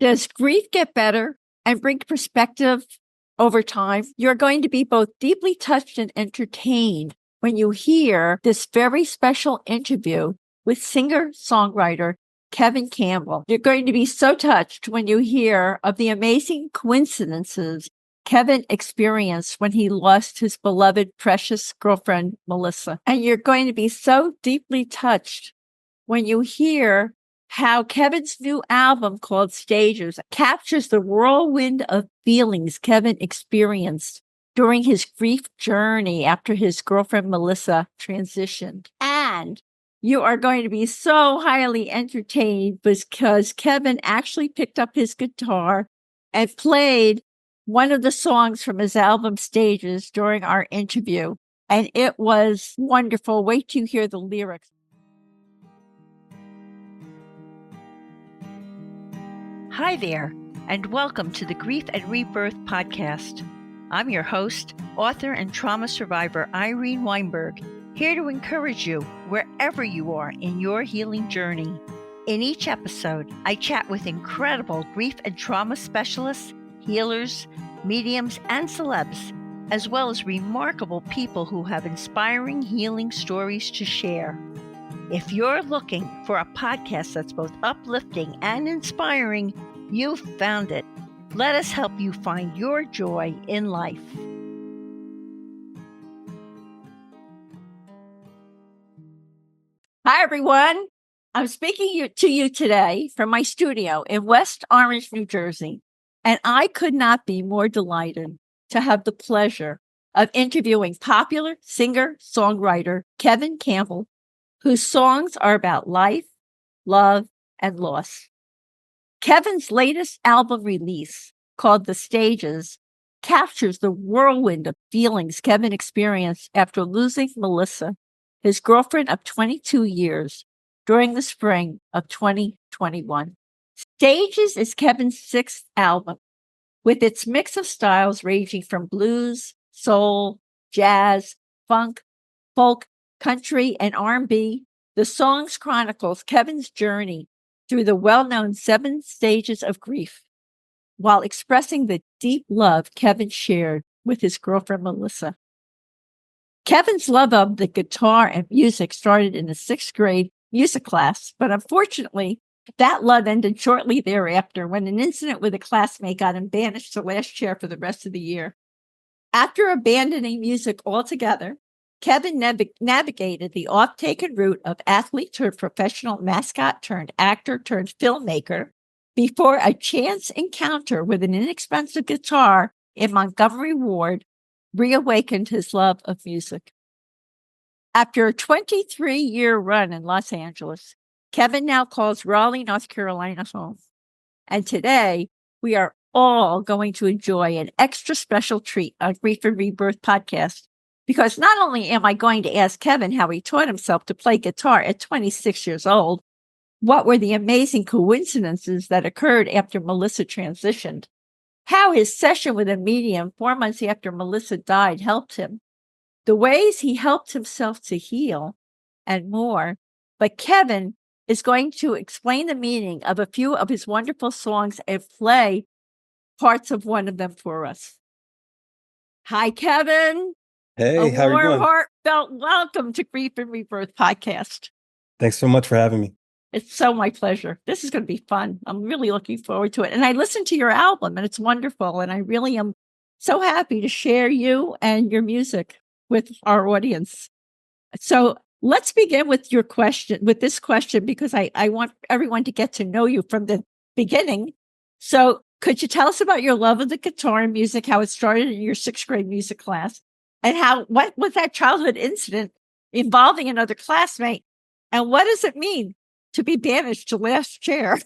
Does grief get better and bring perspective over time? You're going to be both deeply touched and entertained when you hear this very special interview with singer-songwriter Keven Campbell. You're going to be so touched when you hear of the amazing coincidences Keven experienced when he lost his beloved, precious girlfriend, Melissa. And you're going to be so deeply touched when you hear how Keven's new album called Stages captures the whirlwind of feelings Keven experienced during his grief journey after his girlfriend, Melissa, transitioned. And you are going to be so highly entertained because Keven actually picked up his guitar and played one of the songs from his album Stages during our interview. And it was wonderful. Wait till you hear the lyrics. Hi there, and welcome to the Grief and Rebirth Podcast. I'm your host, author and trauma survivor Irene Weinberg, here to encourage you wherever you are in your healing journey. In each episode, I chat with incredible grief and trauma specialists, healers, mediums, and celebs, as well as remarkable people who have inspiring healing stories to share. If you're looking for a podcast that's both uplifting and inspiring, you've found it. Let us help you find your joy in life. Hi, everyone. I'm speaking to you today from my studio in West Orange, New Jersey, and I could not be more delighted to have the pleasure of interviewing popular singer-songwriter Keven Campbell, whose songs are about life, love, and loss. Keven's latest album release, called The Stages, captures the whirlwind of feelings Keven experienced after losing Melissa, his girlfriend of 22 years, during the spring of 2021. Stages is Keven's sixth album, with its mix of styles ranging from blues, soul, jazz, funk, folk, country, and R&B. The songs chronicles Keven's journey through the well-known 7 stages of grief, while expressing the deep love Keven shared with his girlfriend, Melissa. Keven's love of the guitar and music started in the 6th grade music class, but unfortunately, that love ended shortly thereafter when an incident with a classmate got him banished to last chair for the rest of the year. After abandoning music altogether, Keven navigated the oft-taken route of athlete turned professional mascot turned actor turned filmmaker before a chance encounter with an inexpensive guitar in Montgomery Ward reawakened his love of music. After a 23-year run in Los Angeles, Keven now calls Raleigh, North Carolina home. And today, we are all going to enjoy an extra special treat on Grief and Rebirth Podcast, because not only am I going to ask Keven how he taught himself to play guitar at 26 years old, what were the amazing coincidences that occurred after Melissa transitioned, how his session with a medium 4 months after Melissa died helped him, the ways he helped himself to heal, and more. But Keven is going to explain the meaning of a few of his wonderful songs and play parts of one of them for us. Hi, Keven. Hey, how are you doing? A heartfelt welcome to Grief and Rebirth Podcast. Thanks so much for having me. It's so my pleasure. This is going to be fun. I'm really looking forward to it. And I listened to your album, and it's wonderful. And I really am so happy to share you and your music with our audience. So let's begin with this question, because I want everyone to get to know you from the beginning. So could you tell us about your love of the guitar and music, how it started in your 6th grade music class, and what was that childhood incident involving another classmate, and what does it mean to be banished to last chair?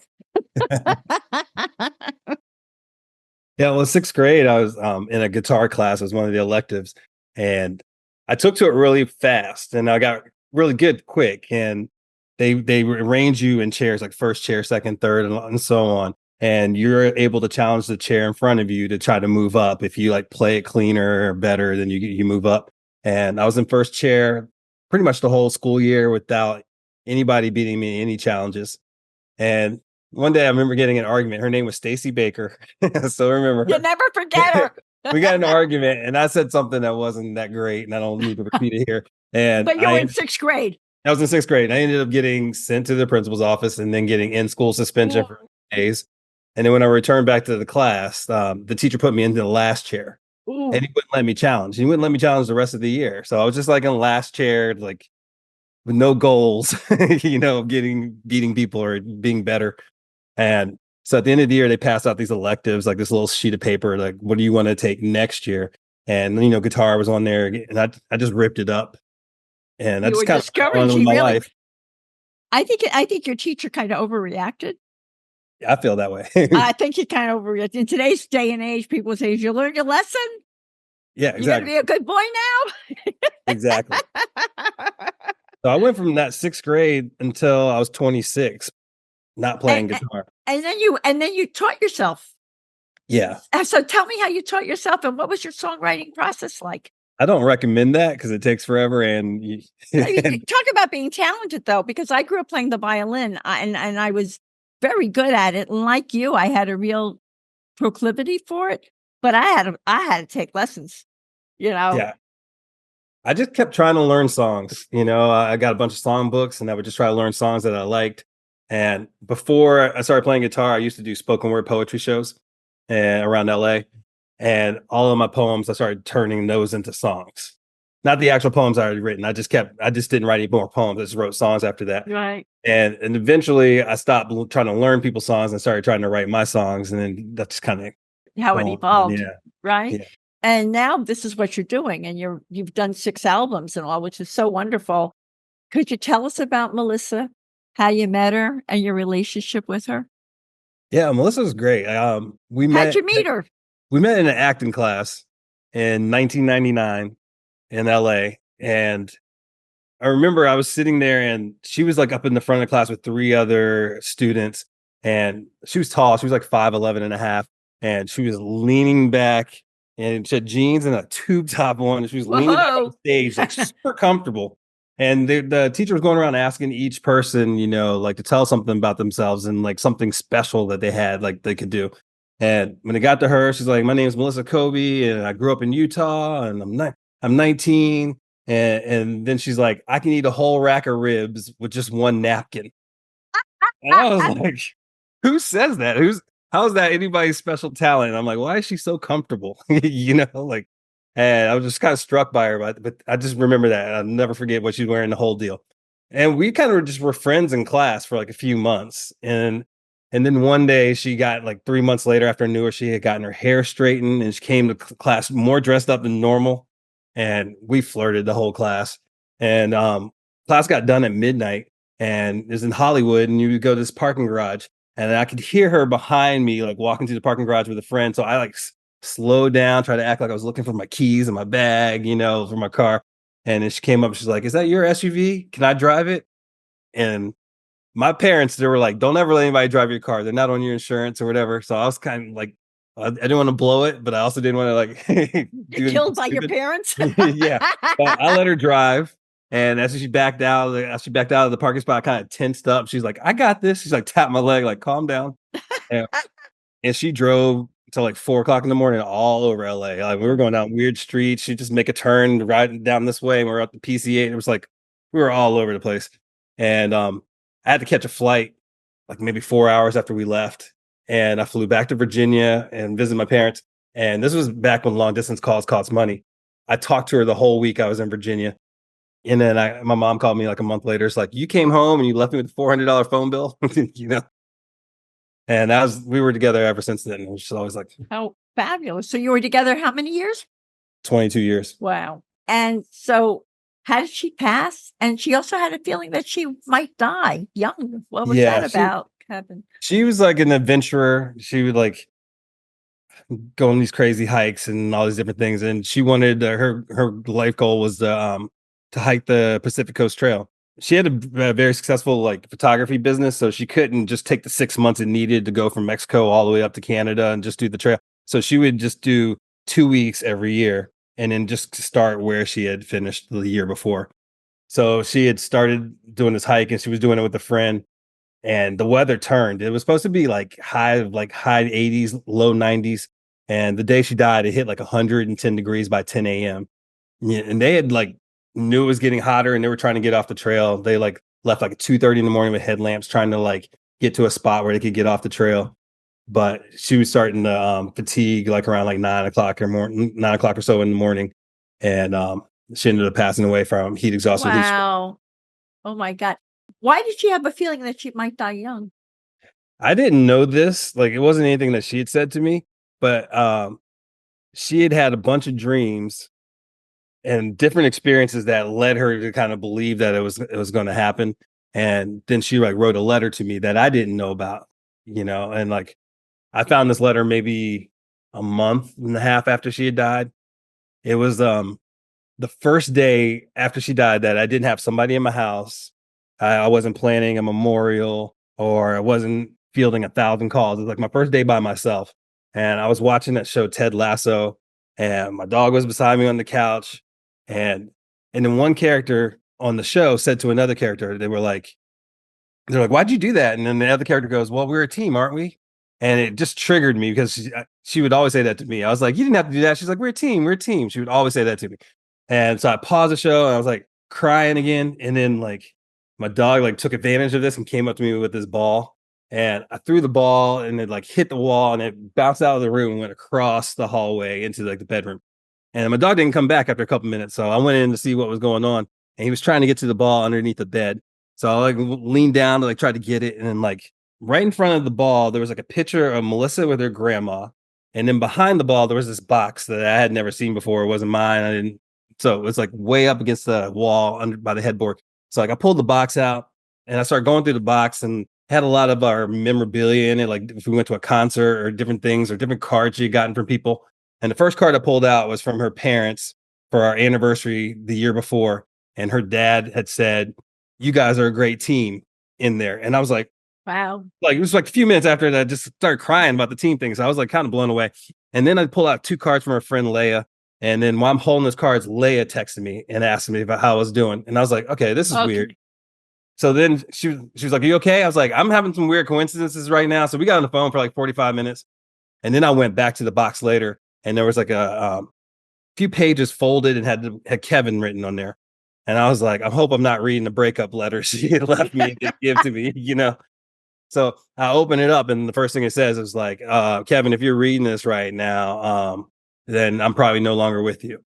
Yeah, well, 6th grade, I was in a guitar class as one of the electives, and I took to it really fast, and I got really good quick. And they arrange you in chairs, like first chair, second, third, and so on. And you're able to challenge the chair in front of you to try to move up. If you like play it cleaner or better, then you move up. And I was in first chair pretty much the whole school year without anybody beating me in any challenges. And one day I remember getting an argument. Her name was Stacy Baker. So I remember You her. never forget her. We got in an argument and I said something that wasn't that great and I don't need to repeat it here. And But you were in sixth grade. I was in sixth grade. I ended up getting sent to the principal's office and then getting in-school suspension for days. And then when I returned back to the class, the teacher put me into the last chair. Ooh. And he wouldn't let me challenge. He wouldn't let me challenge the rest of the year. So I was just like in the last chair, like with no goals, beating people or being better. And so at the end of the year, they passed out these electives, like this little sheet of paper, like, what do you want to take next year? And, guitar was on there and I just ripped it up. And I just kind of went on with my life. I think your teacher kind of overreacted. I feel that way. I think he kind of overreacted. In today's day and age, people say, "You learned your lesson." Yeah, exactly. You're gonna be a good boy now. Exactly. So I went from that sixth grade until I was 26, not playing guitar. And then you taught yourself. Yeah. So tell me how you taught yourself and what was your songwriting process like? I don't recommend that because it takes forever. And talk about being talented though, because I grew up playing the violin and I was very good at it. And like you, I had a real proclivity for it, but I had to take lessons, Yeah. I just kept trying to learn songs. I got a bunch of song books and I would just try to learn songs that I liked. And before I started playing guitar, I used to do spoken word poetry shows around LA. And all of my poems, I started turning those into songs. Not the actual poems I already written. I just didn't write any more poems. I just wrote songs after that. Right. And eventually I stopped trying to learn people's songs and started trying to write my songs. And then that's kind of how it evolved. Yeah. Right. Yeah. And now this is what you're doing. And you've done 6 albums and all, which is so wonderful. Could you tell us about Melissa, how you met her and your relationship with her? Yeah, Melissa's great. How'd you meet her? We met in an acting class in 1999 in LA. And I remember I was sitting there and she was like up in the front of the class with 3 other students. And she was tall. She was like 5'11" and a half. And she was leaning back and she had jeans and a tube top on. And she was leaning back on the stage, like super comfortable. And the teacher was going around asking each person, like to tell something about themselves and like something special that they had, like they could do. And when it got to her, she's like, "My name is Melissa Kobe, and I grew up in Utah, and I'm 19." And then she's like, "I can eat a whole rack of ribs with just one napkin." And I was like, "Who says that? How is that anybody's special talent?" And I'm like, "Why is she so comfortable?" And I was just kind of struck by her, but I just remember that. I'll never forget what she's wearing, the whole deal. And we kind of were friends in class for like a few months. And then one day she got like 3 months later after I knew her, she had gotten her hair straightened and she came to class more dressed up than normal. And we flirted the whole class. And class got done at midnight and it was in Hollywood. And you would go to this parking garage and I could hear her behind me, like walking through the parking garage with a friend. So I like slowed down, tried to act like I was looking for my keys and my bag, for my car. And then she came up, she's like, "Is that your SUV? Can I drive it?" And my parents, they were like, "Don't ever let anybody drive your car. They're not on your insurance or whatever." So I was kind of like, I didn't want to blow it, but I also didn't want to like get killed by your parents. Yeah. But I let her drive. And as she backed out of the parking spot, I kind of tensed up. She's like, "I got this." She's like, tapped my leg, like, "Calm down." And she drove till like 4:00 in the morning all over LA. Like we were going down weird streets. She'd just make a turn, ride down this way. And we were at the PC8. It was like, we were all over the place. And I had to catch a flight like maybe 4 hours after we left. And I flew back to Virginia and visited my parents. And this was back when long distance calls cost money. I talked to her the whole week I was in Virginia. And then my mom called me like a month later. It's like, "You came home and you left me with a $400 phone bill," And we were together ever since then. It was just always like, oh, fabulous. So you were together how many years? 22 years. Wow. And so how did she pass? And she also had a feeling that she might die young. What was that about, Keven? She was like an adventurer. She would like go on these crazy hikes and all these different things. And she wanted her life goal was to hike the Pacific Coast Trail. She had a very successful like photography business, so she couldn't just take the 6 months it needed to go from Mexico all the way up to Canada and just do the trail. So she would just do 2 weeks every year and then just start where she had finished the year before. So she had started doing this hike and she was doing it with a friend. and the weather turned. It was supposed to be like high 80s, low 90s. And the day she died, it hit like 110 degrees by 10 a.m. Yeah, and they had like knew it was getting hotter and they were trying to get off the trail. They like left like 2:30 in the morning with headlamps trying to like get to a spot where they could get off the trail. But she was starting to fatigue like around like 9 o'clock or so in the morning. And she ended up passing away from heat exhaustion. Wow. Oh my God. Why did she have a feeling that she might die young? I didn't know this. Like it wasn't anything that she had said to me, but she had had a bunch of dreams and different experiences that led her to kind of believe that it was going to happen. And then she like wrote a letter to me that I didn't know about, and like I found this letter maybe a month and a half after she had died. It was the first day after she died that I didn't have somebody in my house. I wasn't planning a memorial or I wasn't fielding 1,000 calls. It was like my first day by myself. And I was watching that show, Ted Lasso, and my dog was beside me on the couch. And then one character on the show said to another character, they're like, why'd you do that? And then the other character goes, well, we're a team, aren't we? And it just triggered me because she would always say that to me. I was like, you didn't have to do that. She's like, we're a team. We're a team. She would always say that to me. And so I paused the show and I was like crying again. And then like my dog like took advantage of this and came up to me with this ball. And I threw the ball and it like hit the wall and it bounced out of the room and went across the hallway into like the bedroom. And my dog didn't come back after a couple minutes. So I went in to see what was going on. And he was trying to get to the ball underneath the bed. So I like leaned down to like try to get it. And then like right in front of the ball, there was like a picture of Melissa with her grandma. And then behind the ball, there was this box that I had never seen before. It wasn't mine. So it was like way up against the wall under by the headboard. So like I pulled the box out and I started going through the box and had a lot of our memorabilia in it. Like if we went to a concert or different things or different cards she had gotten from people. And the first card I pulled out was from her parents for our anniversary the year before. And her dad had said, you guys are a great team in there. And I was like, wow. Like it was like a few minutes after that, I just started crying about the team thing. So I was like kind of blown away. And then I pull out 2 cards from her friend Leia. And then while I'm holding those cards, Leia texted me and asked me about how I was doing. And I was like, okay, this is weird. So then she was like, are you okay? I was like, I'm having some weird coincidences right now. So we got on the phone for like 45 minutes. And then I went back to the box later and there was like a few pages folded and had Keven written on there. And I was like, I hope I'm not reading the breakup letter she had left me to give to me, So I open it up and the first thing it says is like, Keven, if you're reading this right now, then I'm probably no longer with you.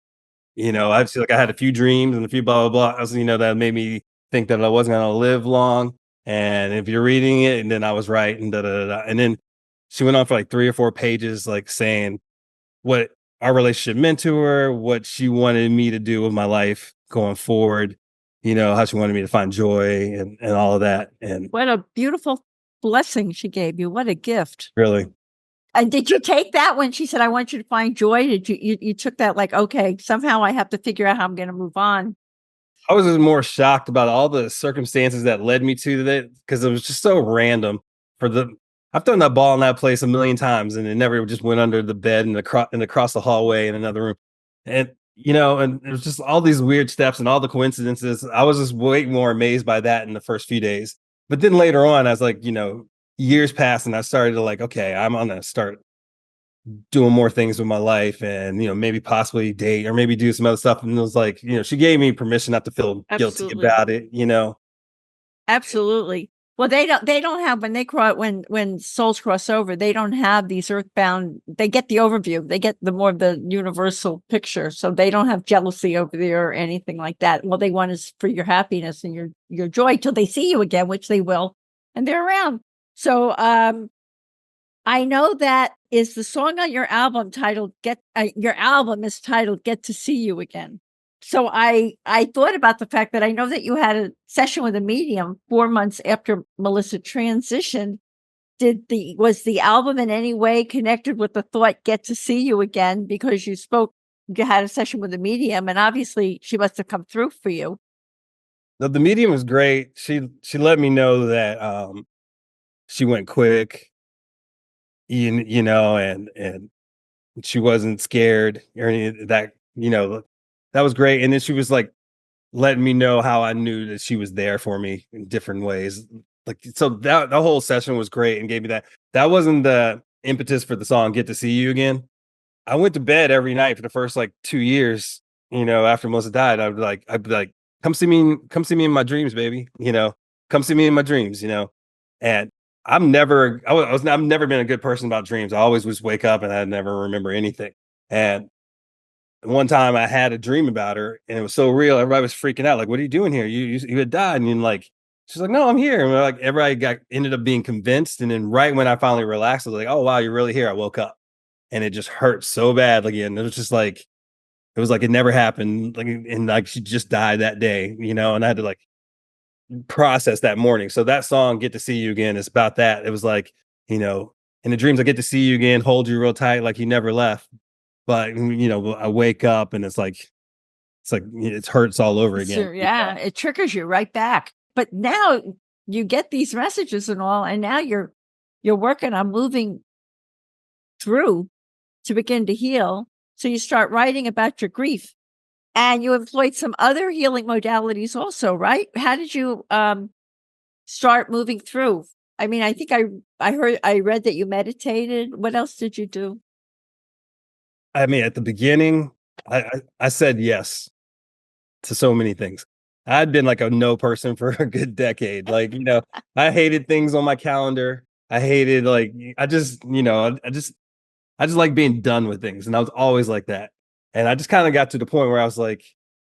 I feel like I had a few dreams and a few blah, blah, blah. That made me think that I wasn't going to live long. And if you're reading it, and then I was right and da, da, da, da. And then she went on for like 3 or 4 pages, like saying what our relationship meant to her, what she wanted me to do with my life going forward, how she wanted me to find joy and all of that. And what a beautiful blessing she gave you. What a gift. Really. And did you take that when she said, I want you to find joy? Did you took that like, okay, somehow I have to figure out how I'm going to move on? I was just more shocked about all the circumstances that led me to that because it was just so random. I've thrown that ball in that place a million times and it never just went under the bed and across the hallway in another room. And, and it was just all these weird steps and all the coincidences. I was just way more amazed by that in the first few days. But then later on, I was like, years passed and I started to like, okay, I'm going to start doing more things with my life and, maybe possibly date or maybe do some other stuff. And it was like, she gave me permission not to feel guilty about it, Absolutely. Well, they don't have, when souls cross over, they don't have these earthbound, they get the overview, they get the more of the universal picture. So they don't have jealousy over there or anything like that. What they want is for your happiness and your joy till they see you again, which they will, and they're around. So, I know that is the song on your album titled your album is titled Get to See You Again. So I thought about the fact that I know that you had a session with a medium 4 months after Melissa transitioned. Was the album in any way connected with the thought Get to See You Again? Because you had a session with a medium and obviously she must have come through for you. The medium was great. She let me know that she went quick, and she wasn't scared or any of that, that was great. And then she was like letting me know how I knew that she was there for me in different ways. like, so that the whole session was great and gave me that. That wasn't the impetus for the song "Get to See You Again." I went to bed every night for the first like 2 years. After Melissa died, I'd be like, come see me in my dreams, baby. Come see me in my dreams. And I've never been a good person about dreams. I always just wake up and I never remember anything. And one time I had a dream about her and it was so real. Everybody was freaking out. Like, what are you doing here? You had died. And like, she's like, no, I'm here. And like, everybody ended up being convinced. And then right when I finally relaxed, I was like, oh, wow, you're really here. I woke up and it just hurt so bad. Again, it was just like, it was like it never happened. Like, and like she just died that day, and I had to like process that morning. So that song, "Get to See You Again," is about that. It was like, in the dreams, I get to see you again, hold you real tight, like you never left. But I wake up and it's like it hurts all over again. So, yeah, it triggers you right back. But now you get these messages and all, and now you're working on moving through to begin to heal. So you start writing about your grief, and you employed some other healing modalities also, right? How did you start moving through? I mean, I think I read that you meditated. What else did you do? I mean, at the beginning, I said yes to so many things. I'd been like a no person for a good decade. Like, I hated things on my calendar. I hated like I just like being done with things. And I was always like that. And I just kind of got to the point where I was like,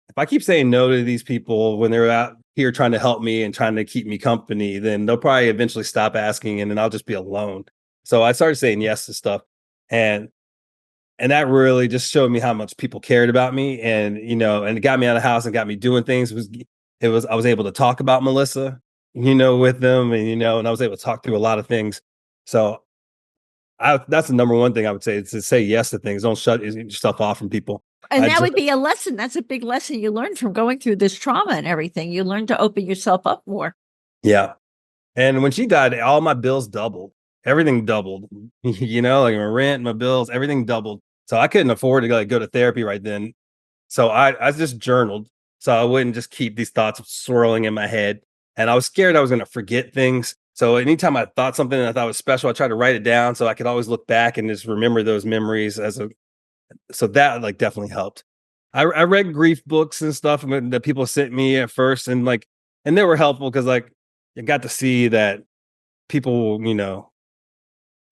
if I keep saying no to these people when they're out here trying to help me and trying to keep me company, then they'll probably eventually stop asking and then I'll just be alone. So I started saying yes to stuff. And that really just showed me how much people cared about me. And, and it got me out of the house and got me doing things. I was able to talk about Melissa, with them and, and I was able to talk through a lot of things. So that's the number one thing I would say is to say yes to things. Don't shut yourself off from people. And that would be a lesson. That's a big lesson you learned from going through this trauma and everything. You learned to open yourself up more. Yeah. And when she died, all my bills doubled. Everything doubled, like my rent, my bills, everything doubled. So I couldn't afford to go to therapy right then. So I just journaled. So I wouldn't just keep these thoughts swirling in my head. And I was scared I was going to forget things. So anytime I thought something that I thought was special, I tried to write it down so I could always look back and just remember those memories so that like definitely helped. I read grief books and stuff that people sent me at first and they were helpful because like I got to see that people,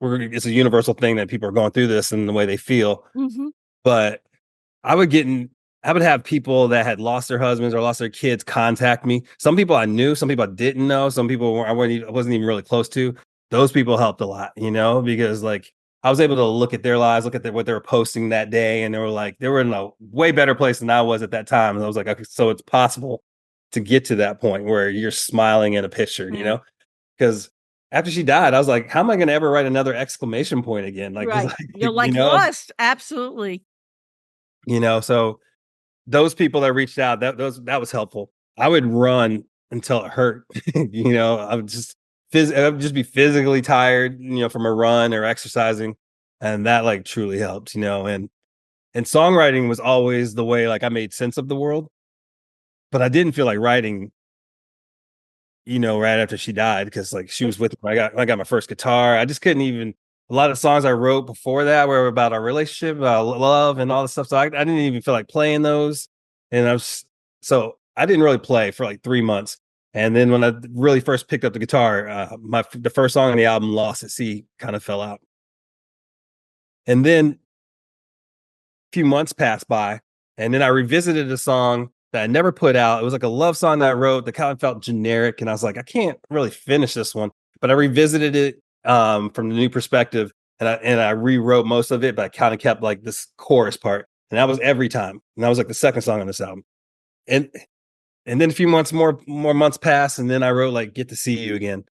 it's a universal thing that people are going through this and the way they feel. Mm-hmm. But I would have people that had lost their husbands or lost their kids contact me. Some people I knew, some people I didn't know, some people I wasn't even really close to. Those people helped a lot, because like I was able to look at their lives, look at what they were posting that day, and they were in a way better place than I was at that time. And I was like, okay, so it's possible to get to that point where you're smiling at a picture, Mm-hmm. Because after she died, I was like, how am I going to ever write another exclamation point again? Like, right. You're like lost. Absolutely. So those people that reached out, that was helpful. I would run until it hurt. I would just be physically tired, from a run or exercising. And that like truly helped, and songwriting was always the way like I made sense of the world. But I didn't feel like writing, right after she died, because like she was with me. I got my first guitar. I just couldn't even. A lot of songs I wrote before that were about our relationship, about love, and all this stuff. So I didn't even feel like playing those, and I didn't really play for like 3 months. And then when I really first picked up the guitar, the first song on the album, "Lost at Sea," kind of fell out. And then a few months passed by, and then I revisited a song that I never put out. It was like a love song that I wrote that kind of felt generic, and I was like, I can't really finish this one. But I revisited it from the new perspective, and I rewrote most of it, but I kind of kept like this chorus part, and that was "Every Time," and that was like the second song on this album. And then a few more months passed, and then I wrote like "Get to See You Again,"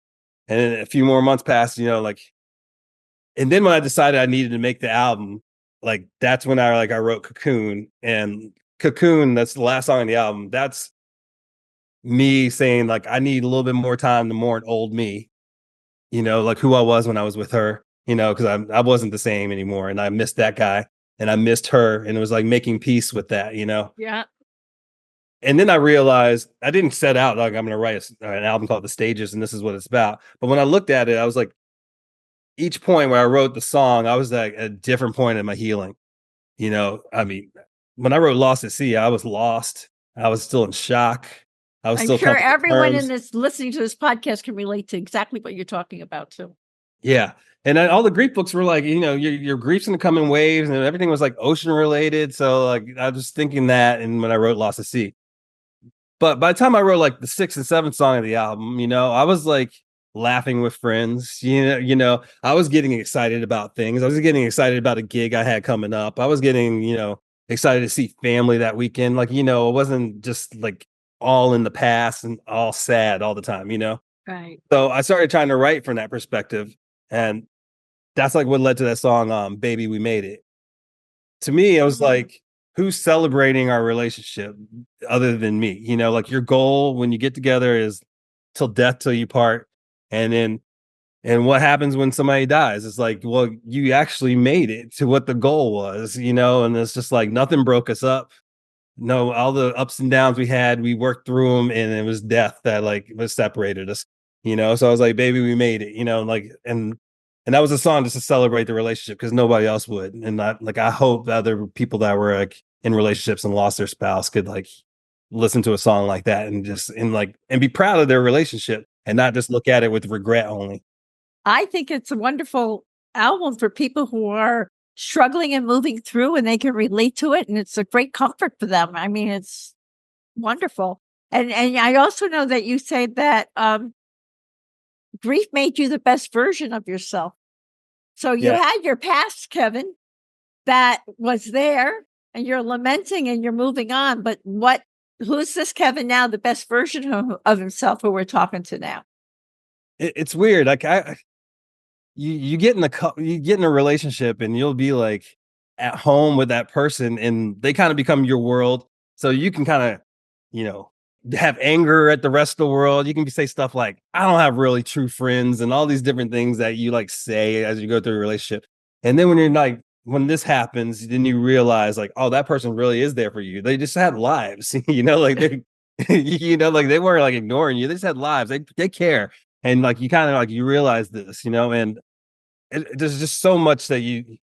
and then a few more months passed, and then when I decided I needed to make the album, like that's when I wrote "Cocoon," and "Cocoon," that's the last song on the album. That's me saying like I need a little bit more time to mourn old me, like who I was when I was with her, because I wasn't the same anymore, and I missed that guy, and I missed her, and it was like making peace with that, Yeah. And then I realized I didn't set out like I'm going to write an album called The Stages and this is what it's about. But when I looked at it, I was like, each point where I wrote the song, I was like at a different point in my healing. I mean, when I wrote Lost at Sea, I was lost. I was still in shock. I was I'm still sure coming to everyone in terms. this listening to this podcast can relate to exactly what you're talking about too. Yeah. And then all the grief books were like, your grief's gonna come in waves, and everything was like ocean related. So like I was thinking that, and when I wrote Lost at Sea. But by the time I wrote like the 6th and 7th song of the album, I was like laughing with friends. I was getting excited about things. I was getting excited about a gig I had coming up. I was getting, excited to see family that weekend. Like, it wasn't just like all in the past and all sad all the time, Right. So I started trying to write from that perspective. And that's like what led to that song, Baby, We Made It. To me, it was like, who's celebrating our relationship other than me? Like your goal when you get together is till death till you part. And what happens when somebody dies? It's like, well, you actually made it to what the goal was, and it's just like nothing broke us up. No, all the ups and downs we had, we worked through them, and it was death that like was separated us, So I was like, baby, we made it, and that was a song just to celebrate the relationship because nobody else would. And I hope that other people that were like in relationships and lost their spouse could like listen to a song like that and be proud of their relationship and not just look at it with regret only. I think it's a wonderful album for people who are struggling and moving through and they can relate to it. And it's a great comfort for them. I mean, it's wonderful. And I also know that you say that grief made you the best version of yourself. So you had your past, Keven, that was there and you're lamenting and you're moving on. But who's this Keven now, the best version of himself who we're talking to now? It's weird. Like you get in a relationship and you'll be like at home with that person and they kind of become your world. So you can kind of, have anger at the rest of the world. You can say stuff like, I don't have really true friends and all these different things that you like say as you go through a relationship. And then when this happens, then you realize like, oh, that person really is there for you. They just had lives, like they, like they weren't like ignoring you. They just had lives. They care. And like, you kind of like, you realize this, and there's just so much that you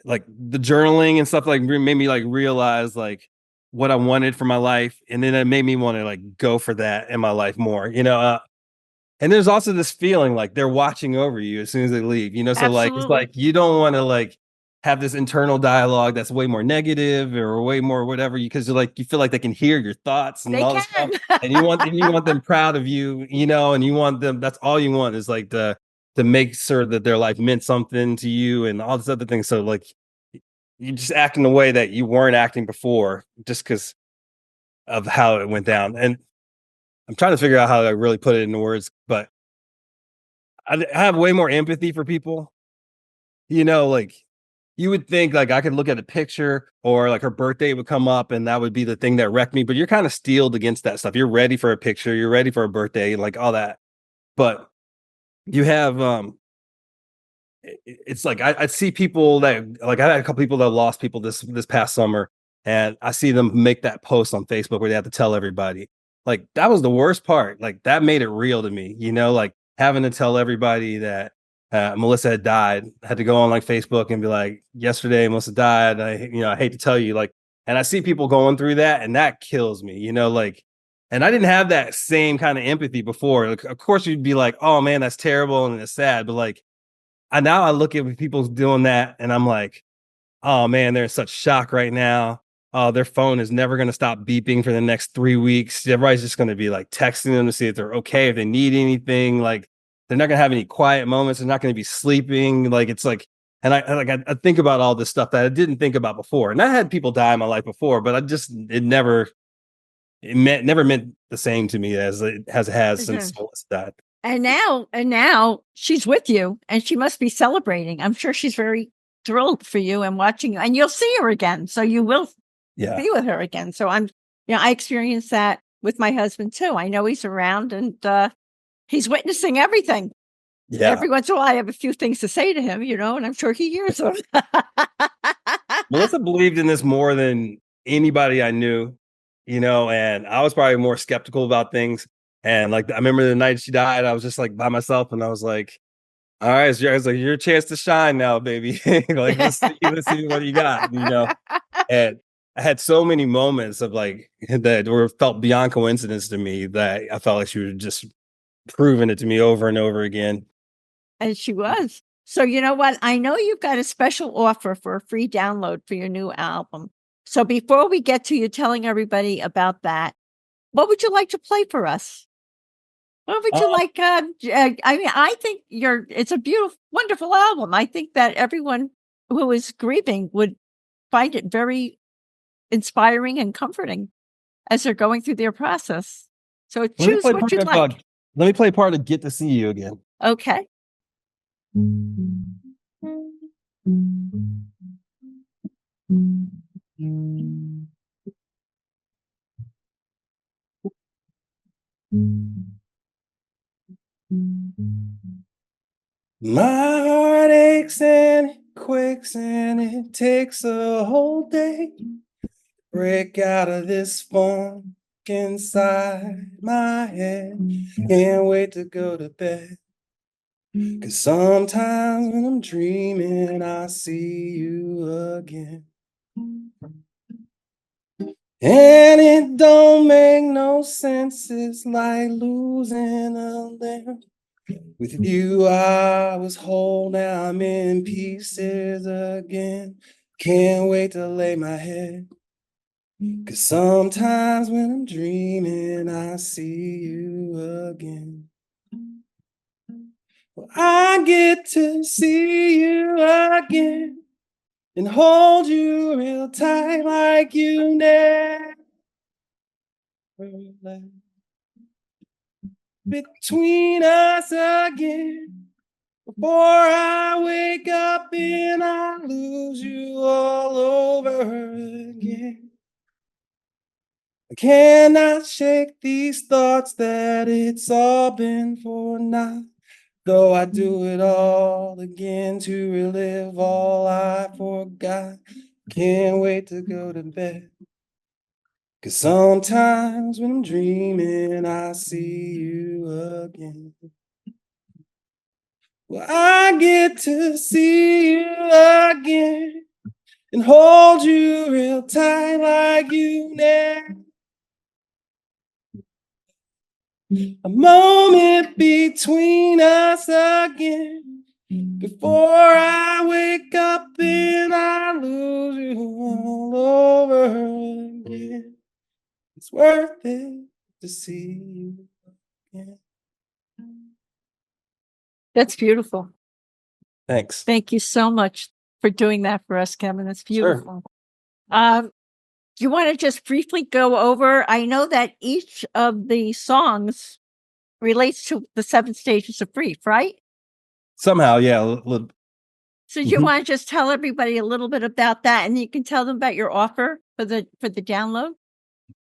like the journaling and stuff like made me like realize like what I wanted for my life. And then it made me want to like go for that in my life more, and there's also this feeling like they're watching over you as soon as they leave, so Absolutely. like, it's like, you don't want to like have this internal dialogue that's way more negative or way more whatever, because you feel like they can hear your thoughts and all this stuff. And you want them proud of you, and you want them, that's all you want is like to make sure that their life meant something to you and all this other things. So like, you just act in a way that you weren't acting before just because of how it went down. And I'm trying to figure out how to really put it into words, but I have way more empathy for people. Like you would think like I could look at a picture or like her birthday would come up and that would be the thing that wrecked me, but you're kind of steeled against that stuff. You're ready for a picture, you're ready for a birthday, like all that. But you have it's like I see people that like, I had a couple people that lost people this past summer, and I see them make that post on Facebook where they have to tell everybody. Like that was the worst part. Like that made it real to me, like having to tell everybody that Melissa had died. I had to go on like Facebook and be like, yesterday Melissa died. I hate to tell you, like, and I see people going through that, and that kills me, like. And I didn't have that same kind of empathy before. Like, of course, you'd be like, oh man, that's terrible and it's sad. But like, now I look at people doing that and I'm like, oh man, they're in such shock right now. Oh, their phone is never going to stop beeping for the next 3 weeks. Everybody's just going to be like texting them to see if they're okay, if they need anything. Like they're not going to have any quiet moments. They're not going to be sleeping. Like it's like, and I think about all this stuff that I didn't think about before. And I had people die in my life before, but it never meant the same to me as it has since Melissa died. And now she's with you and she must be celebrating. I'm sure she's very thrilled for you and watching you, and you'll see her again. So you will be with her again. So I experienced that with my husband too. I know he's around and he's witnessing everything. Yeah. Every once in a while I have a few things to say to him, and I'm sure he hears them. Melissa believed in this more than anybody I knew. and I was probably more skeptical about things. And like, I remember the night she died, I was just like by myself, and I was like, all right, it's your chance to shine now, baby. Like, let's see what you got, And I had so many moments of like that were felt beyond coincidence to me that I felt like she was just proving it to me over and over again. And she was. So you know what? I know you've got a special offer for a free download for your new album. So before we get to you telling everybody about that, what would you like to play for us? What would you like? I mean, I think it's a beautiful, wonderful album. I think that everyone who is grieving would find it very inspiring and comforting as they're going through their process. So choose what you'd like. Let me play part of Get to See You again. Okay. My heart aches and it quakes and it takes a whole day to break out of this funk inside my head. Can't wait to go to bed. 'Cause sometimes when I'm dreaming, I see you again. And it don't make no sense. It's like losing a limb. With you, I was whole. Now I'm in pieces again. Can't wait to lay my head. 'Cause sometimes when I'm dreaming, I see you again. Well, I get to see you again and hold you real tight like you never left. Between us again, before I wake up and I lose you all over again. I cannot shake these thoughts that it's all been for naught. Though I do it all again to relive all I forgot. Can't wait to go to bed. 'Cause sometimes when I'm dreaming, I see you again. Well, I get to see you again and hold you real tight like you never. A moment between us again before I wake up and I lose you all over again. It's worth it to see you again. That's beautiful. Thanks. Thank you so much for doing that for us, Keven. That's beautiful. Sure. You want to just briefly go over? I know that each of the songs relates to the 7 stages of grief, right? Somehow, yeah. So you want to just tell everybody a little bit about that, and you can tell them about your offer for the download?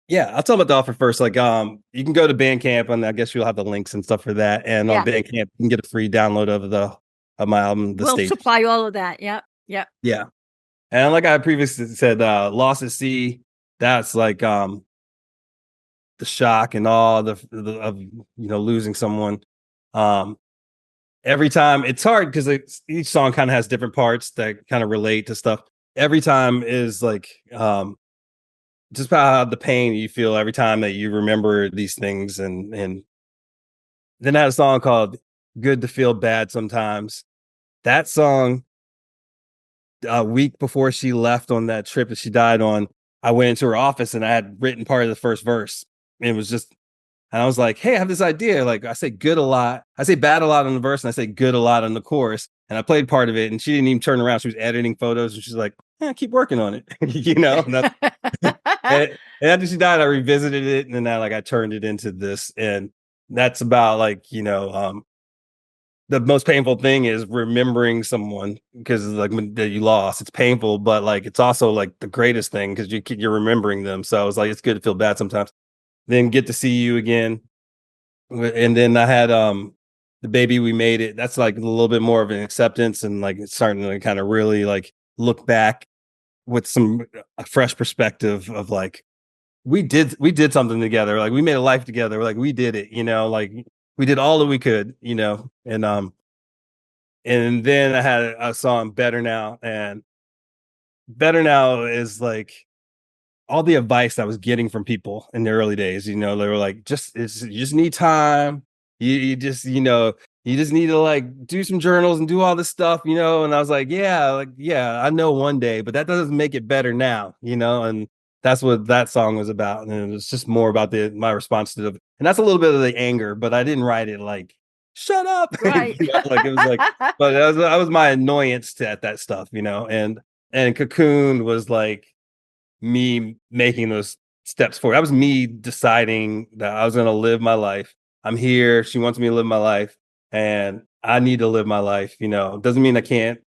Yeah, I'll tell them about the offer first. Like, you can go to Bandcamp, and I guess you'll have the links and stuff for that. And on Bandcamp, you can get a free download of my album. We'll supply all of that. Yep. Yeah. And like I previously said, Lost at Sea, that's like the shock and all of losing someone. Every time it's hard because each song kind of has different parts that kind of relate to stuff. Every time is like just about the pain you feel every time that you remember these things. And then I had a song called Good to Feel Bad Sometimes. That song, a week before she left on that trip that she died on, I went into her office and I had written part of the first verse. And it was just, and I was like, hey, I have this idea. Like, I say good a lot. I say bad a lot on the verse and I say good a lot on the chorus. And I played part of it and she didn't even turn around. She was editing photos and she's like, keep working on it. And after she died, I revisited it and then I turned it into this. And that's about the most painful thing is remembering someone because that you lost. It's painful, but it's also the greatest thing because you're remembering them. So it's it's good to feel bad sometimes. Then Get to See You again, and then I had The Baby We Made It. That's a little bit more of an acceptance and it's starting to kind of really look back with a fresh perspective of we did something together. Like we made a life together. Like we did it, like we did all that we could, and then I had a song Better Now, and Better Now is like all the advice I was getting from people in the early days. They were like, you just need time. You just, you just need to like do some journals and do all this stuff, and I was like, yeah, I know one day, but that doesn't make it better now, and that's what that song was about. And it was just more about my response to and that's a little bit of the anger, but I didn't write it like, shut up. Right. Like it was like, but that was my annoyance at that stuff, and Cocoon was like me making those steps forward. That was me deciding that I was going to live my life. I'm here. She wants me to live my life, and I need to live my life. It doesn't mean I can't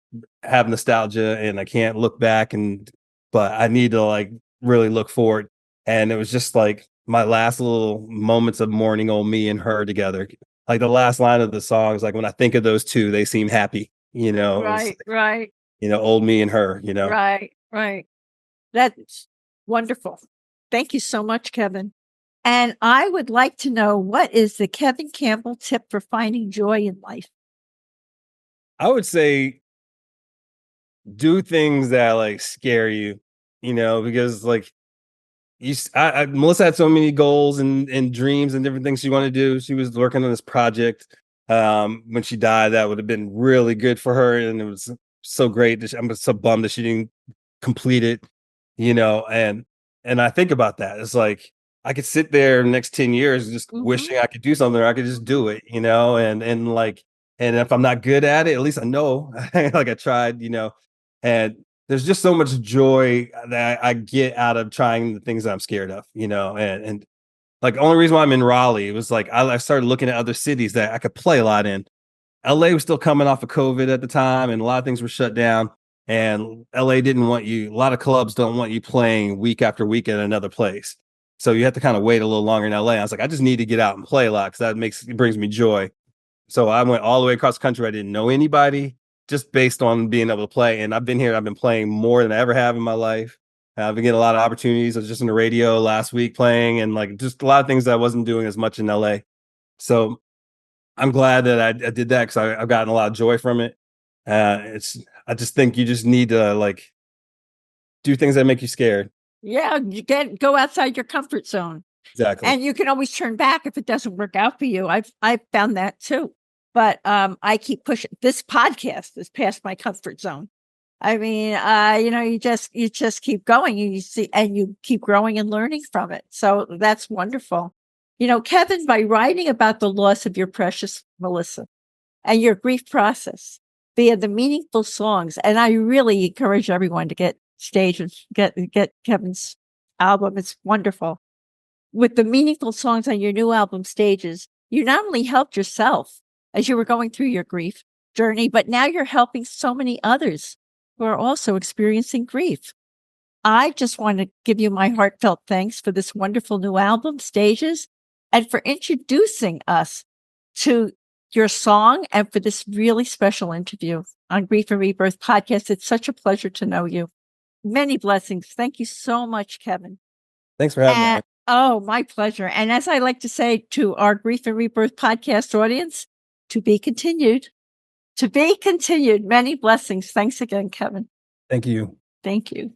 have nostalgia and I can't look back, but I need to like really look forward. And it was just like my last little moments of mourning old me and her together. Like the last line of the song is like, when I think of those two, they seem happy. Right, right. Old me and her. Right, right. That's wonderful. Thank you so much, Keven. And I would like to know, what is the Keven Campbell tip for finding joy in life? I would say do things that like scare you, because like Melissa had so many goals and dreams and different things she wanted to do. She was working on this project. When she died, that would have been really good for her. And it was so great. I'm so bummed that she didn't complete it, and I think about that. It's like, I could sit there the next 10 years just wishing I could do something, or I could just do it, and like, and if I'm not good at it, at least I know like I tried, and there's just so much joy that I get out of trying the things that I'm scared of, and like the only reason why I'm in Raleigh was like, I started looking at other cities that I could play a lot in. LA was still coming off of COVID at the time, and a lot of things were shut down. And LA didn't want you, a lot of clubs don't want you playing week after week at another place. So you have to kind of wait a little longer in LA. I was like, I just need to get out and play a lot because it brings me joy. So I went all the way across the country. I didn't know anybody, just based on being able to play. And I've been here, I've been playing more than I ever have in my life. I've been getting a lot of opportunities. I was just on the radio last week playing, and like just a lot of things that I wasn't doing as much in LA. So I'm glad that I did that, because I've gotten a lot of joy from it. I just think you just need to like do things that make you scared. Yeah, go outside your comfort zone. Exactly. And you can always turn back if it doesn't work out for you. I've found that too. But I keep pushing. This podcast is past my comfort zone. I mean, you just keep going, and you see, and you keep growing and learning from it. So that's wonderful. Keven, by writing about the loss of your precious Melissa and your grief process via the meaningful songs, and I really encourage everyone to get Keven's album. It's wonderful. With the meaningful songs on your new album, Stages, you not only helped yourself as you were going through your grief journey, but now you're helping so many others who are also experiencing grief. I just want to give you my heartfelt thanks for this wonderful new album, Stages, and for introducing us to your song, and for this really special interview on Grief and Rebirth Podcast. It's such a pleasure to know you. Many blessings. Thank you so much, Keven. Thanks for having me. Oh, my pleasure. And as I like to say to our Grief and Rebirth Podcast audience, to be continued. To be continued. Many blessings. Thanks again, Keven. Thank you. Thank you.